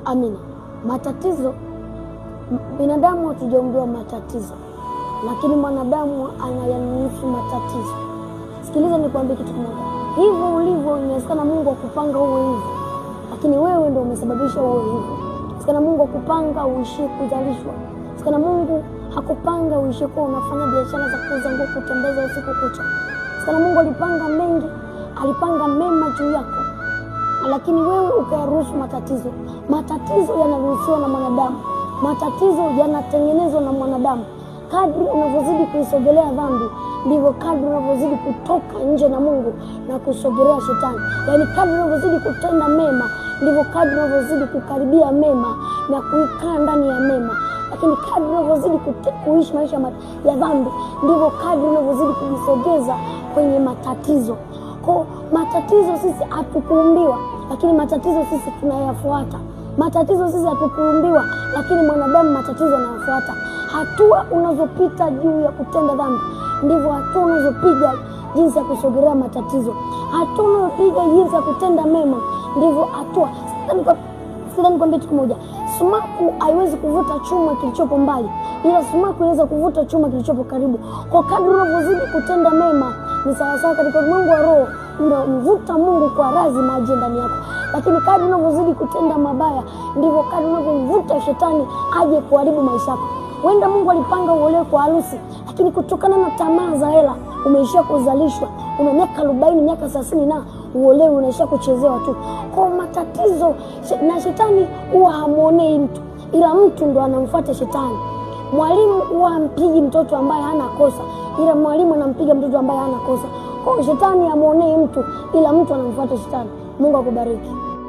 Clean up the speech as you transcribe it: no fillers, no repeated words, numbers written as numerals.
Amina. Matatizo, binadamu hatujaumbiwa matatizo, lakini mwanadamu anayanusu matatizo. Sikiliza nikwambie kitu kimoja. Hivyo ulivyo inawezekana Mungu akupanga uwe hivyo, lakini wewe ndio umesababisha uwe hivyo. Inawezekana Mungu akupanga uishi kuzalishwa. Inawezekana Mungu hakupanga uishi kwa unafanya biashara za kuuza nguo kutembeza usiku kucha. Inawezekana Mungu alipanga mengi, alipanga mema juu yako, lakini wewe ukayaruhusu matatizo. Matatizo yanaruhusiwa na mwanadamu. Matatizo yanatengenezwa na mwanadamu. Kadri unavyozidi kuisogelea dhambi, ndivyo kadri unavyozidi kutoka nje na Mungu na kusogelea shetani. Yaani kadri unavyozidi kutenda mema, ndivyo kadri unavyozidi kukaribia mema na kuikaa ndani ya mema. Lakini kadri unavyozidi kuishi maisha ya dhambi, ndivyo kadri unavyozidi kujisogeza kwenye matatizo. Kwa matatizo sisi hatukuumbiwa, lakini matatizo sisi tunayafuata. Matatizo sisi hatukuumbiwa, lakini mwanadamu matatizo anayafuata. Hatua unazopita juu ya kutenda dhambi, ndivyo hatua unazopiga jinsi ya kusogelea matatizo. Hatua unazopiga jinsi ya kutenda mema, ndivyo hatua. Sikiliza nikwambie kitu kimoja. Sumaku haiwezi kuvuta chuma kilichopo mbali, ila sumaku inaweza kuvuta chuma kilichopo karibu. Kwa kadri unavyozidi kutenda mema, ni sawasawa katika ulimwengu wa roho unamvuta Mungu kwa lazima aje ndani yako. Lakini kadri unavyozidi kutenda mabaya, ndivyo kadri unavyomvuta shetani aje kuharibu maisha yako. Wenda Mungu alipanga uolewe kwa harusi, lakini kutokana na tamaa za hela umeishia kuzalishwa. Una miaka 40, miaka 30 na uolewe unaishia kuchezewa tu. Kwa matatizo na shetani huwa hamuonei mtu, ila mtu ndo anamfuata shetani. Mwalimu huwa hampigi mtoto ambaye hana kosa, ila mwalimu anampiga mtoto ambaye hana kosa. Kwa shetani hamuonei mtu, ila mtu anamfuata shetani. Mungu akubariki.